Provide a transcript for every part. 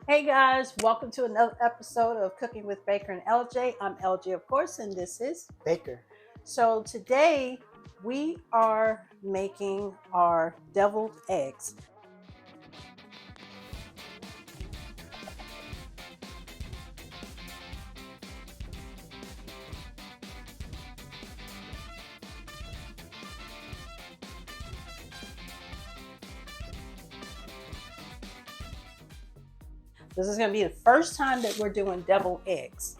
Hey guys, welcome to another episode of Cooking with Baker and LJ. I'm LJ, of course, and this is Baker. So today we are making our deviled eggs. This is going to be the first time that we're doing deviled eggs.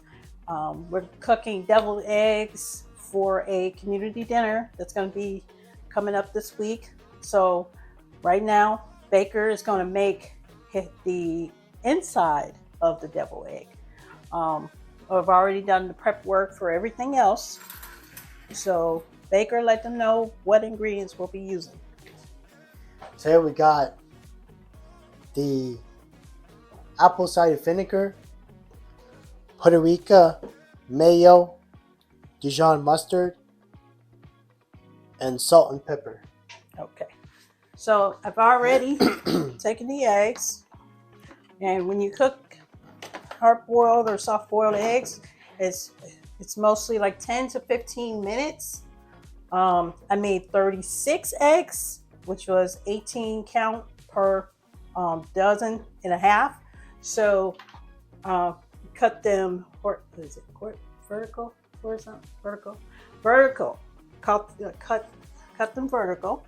We're cooking deviled eggs for a community dinner that's going to be coming up this week. So right now, Baker is going to make the inside of the deviled egg. I've already done the prep work for everything else. So Baker, let them know what ingredients we'll be using. So here we got the apple cider vinegar, Puerto Rican mayo, Dijon mustard, and salt and pepper. Okay. So I've already taken the eggs, and when you cook hard-boiled or soft-boiled eggs, it's mostly like 10 to 15 minutes. I made 36 eggs, which was 18 count per dozen and a half. So cut them, what is it? Vertical, horizontal, vertical. Cut them vertical.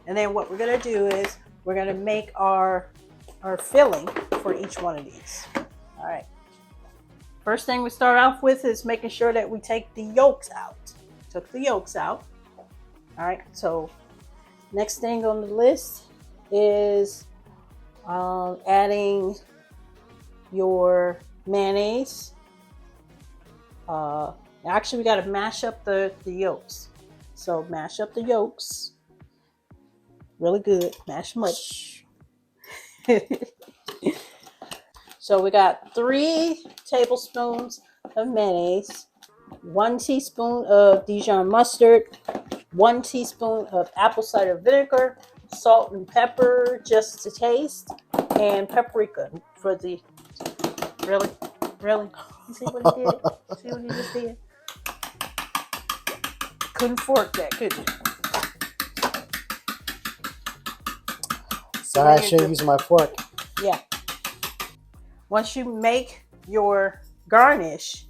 And then what we're gonna do is we're gonna make our filling for each one of these. All right. First thing we start off with is making sure that we take the yolks out. Took the yolks out. All right. So next thing on the list is adding your mayonnaise. Actually, we got to mash up the yolks. So mash up the yolks. Really good. Mash them up. So we got 3 tablespoons of mayonnaise, 1 teaspoon of Dijon mustard, 1 teaspoon of apple cider vinegar, salt and pepper just to taste, and paprika for the really. You see what he did? See what he just did? Couldn't fork that, could you? Sorry, I shouldn't use my fork. Yeah. Once you make your garnish,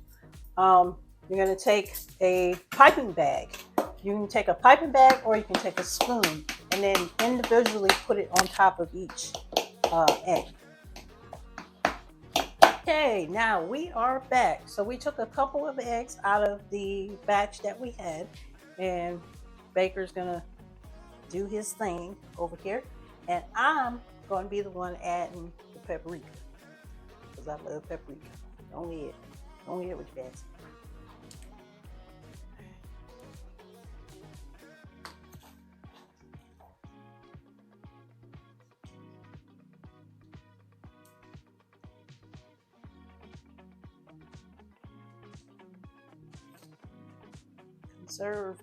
you're going to take a piping bag. You can take a piping bag or you can take a spoon and then individually put it on top of each egg. Okay, now we are back. So we took a couple of eggs out of the batch that we had, and Baker's gonna do his thing over here, and I'm going to be the one adding the paprika because I love paprika. Don't eat it with your fancy. Conserve.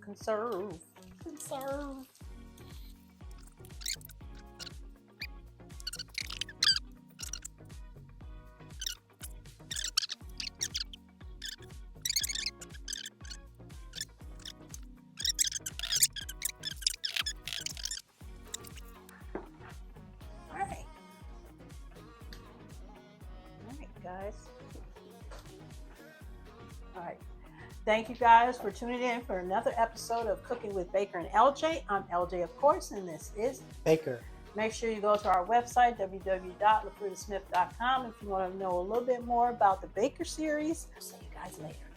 All right, guys. All right. Thank you guys for tuning in for another episode of Cooking with Baker and LJ. I'm LJ, of course, and this is Baker. Make sure you go to our website, www.LaFriedasmith.com, if you want to know a little bit more about the Baker series. I'll see you guys later.